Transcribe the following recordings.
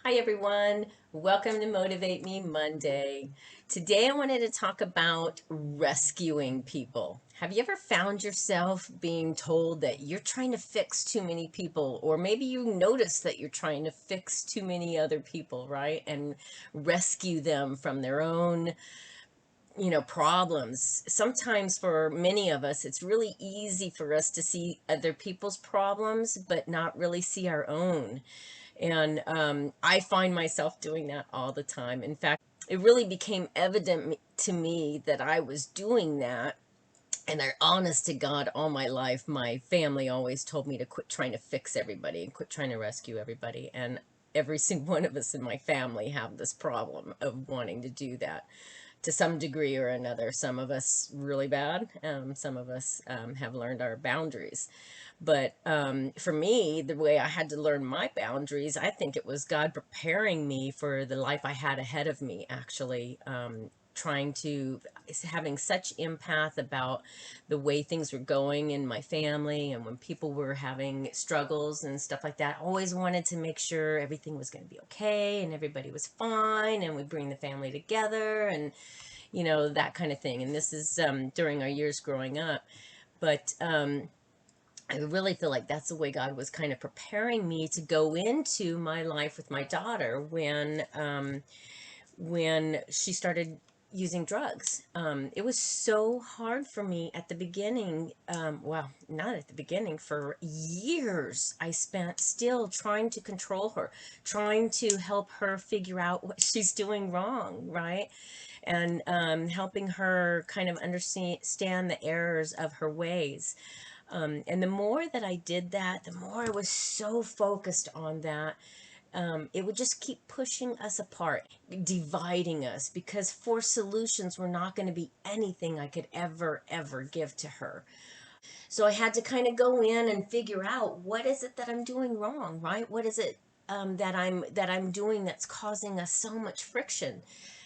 Hi everyone, welcome to Motivate Me Monday. Today I wanted to talk about rescuing people. Have you ever found yourself being told that you're trying to fix too many people, or maybe you notice that you're trying to fix too many other people, right? And rescue them from their own problems. Sometimes for many of us it's really easy for us to see other people's problems but not really see our own. And I find myself doing that all the time. In fact, it really became evident to me that I was doing that. And I, honest to God, all my life, my family always told me to quit trying to fix everybody and quit trying to rescue everybody. And every single one of us in my family have this problem of wanting to do that to some degree or another. Some of us really bad. Some of us have learned our boundaries. But for me, the way I had to learn my boundaries, I think it was God preparing me for the life I had ahead of me, actually. Trying to having such empath about the way things were going in my family, and when people were having struggles and stuff like that, I always wanted to make sure everything was going to be okay and everybody was fine and we bring the family together, and that kind of thing. And this is during our years growing up. But I really feel like that's the way God was kind of preparing me to go into my life with my daughter when she started using drugs. It was so hard for me at the beginning. Well, not at the beginning, for years I spent still trying to control her, trying to help her figure out what she's doing wrong, right? And helping her kind of understand the errors of her ways. And the more that I did that, the more I was so focused on that, it would just keep pushing us apart, dividing us, because for solutions were not going to be anything I could ever give to her. So I had to kind of go in and figure out, what is it that I'm doing wrong, right? What is it that I'm doing that's causing us so much friction?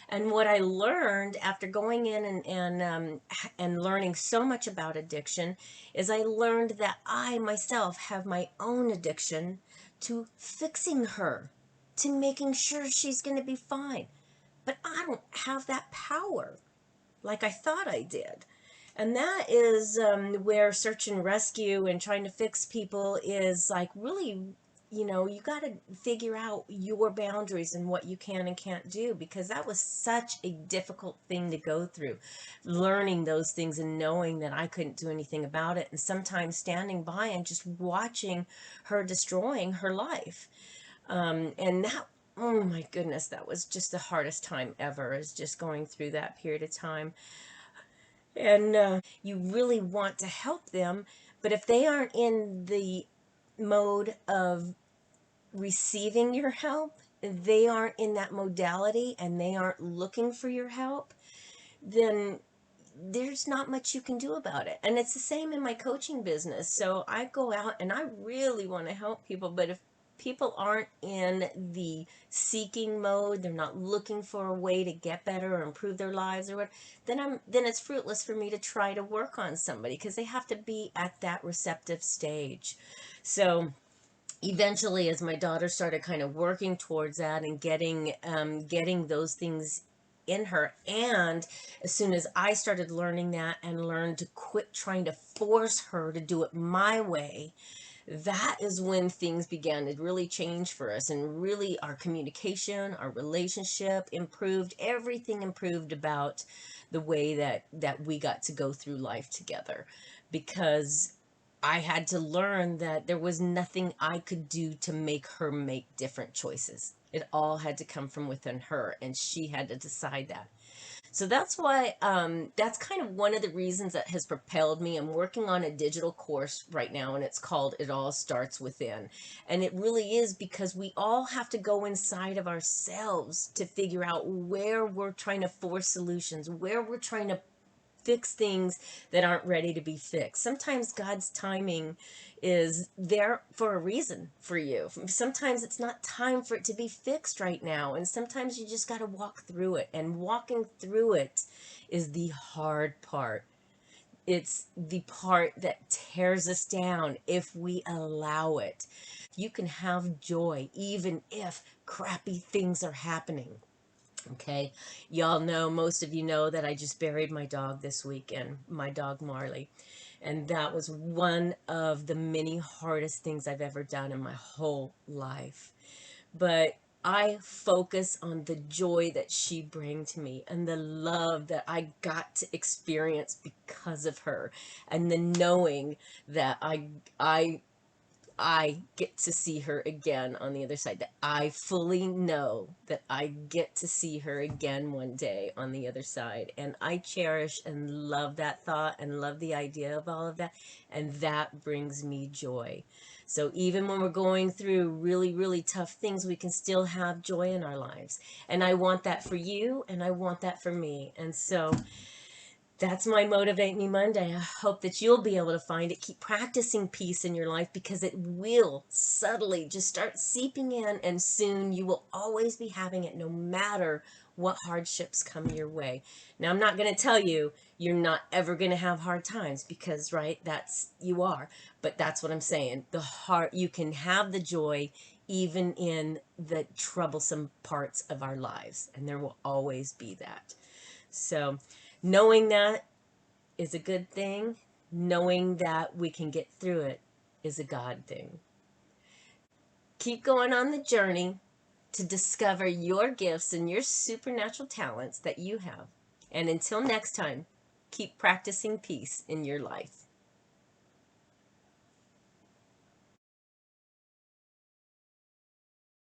And what I learned after going in and learning so much about addiction is I learned that I myself have my own addiction to fixing her, to making sure she's going to be fine. But I don't have that power like I thought I did. And that is where search and rescue and trying to fix people is like really, you got to figure out your boundaries and what you can and can't do, because that was such a difficult thing to go through. Learning those things and knowing that I couldn't do anything about it, and sometimes standing by and just watching her destroying her life. And that, oh my goodness, that was just the hardest time ever, is just going through that period of time. And you really want to help them, but if they aren't in the mode of receiving your help, they aren't in that modality and they aren't looking for your help, then there's not much you can do about it. And it's the same in my coaching business. So I go out and I really want to help people, but if people aren't in the seeking mode, they're not looking for a way to get better or improve their lives or what, then it's fruitless for me to try to work on somebody, because they have to be at that receptive stage. So eventually, as my daughter started kind of working towards that and getting those things in her, and as soon as I started learning that and learned to quit trying to force her to do it my way, that is when things began to really change for us, and really our communication, our relationship improved. Everything improved about the way that we got to go through life together, because I had to learn that there was nothing I could do to make her make different choices. It all had to come from within her, and she had to decide that. So that's why, that's kind of one of the reasons that has propelled me. I'm working on a digital course right now, and it's called It All Starts Within. And it really is because we all have to go inside of ourselves to figure out where we're trying to force solutions, where we're trying to fix things that aren't ready to be fixed. Sometimes God's timing is there for a reason for you. Sometimes it's not time for it to be fixed right now. And sometimes you just got to walk through it. And walking through it is the hard part. It's the part that tears us down if we allow it. You can have joy even if crappy things are happening. Okay, y'all know, most of you know that I just buried my dog this weekend, my dog Marley. And that was one of the many hardest things I've ever done in my whole life. But I focus on the joy that she bring to me and the love that I got to experience because of her, and the knowing that I get to see her again on the other side. That I fully know that I get to see her again one day on the other side. And I cherish and love that thought and love the idea of all of that. And that brings me joy. So even when we're going through really, really tough things, we can still have joy in our lives. And I want that for you, and I want that for me. And so that's my Motivate Me Monday. I hope that you'll be able to find it. Keep practicing peace in your life, because it will subtly just start seeping in, and soon you will always be having it, no matter what hardships come your way. Now, I'm not going to tell you you're not ever going to have hard times, because, right, that's, you are. But that's what I'm saying. The heart, you can have the joy even in the troublesome parts of our lives, and there will always be that. So, knowing that is a good thing. Knowing that we can get through it is a God thing. Keep going on the journey to discover your gifts and your supernatural talents that you have. And until next time, keep practicing peace in your life.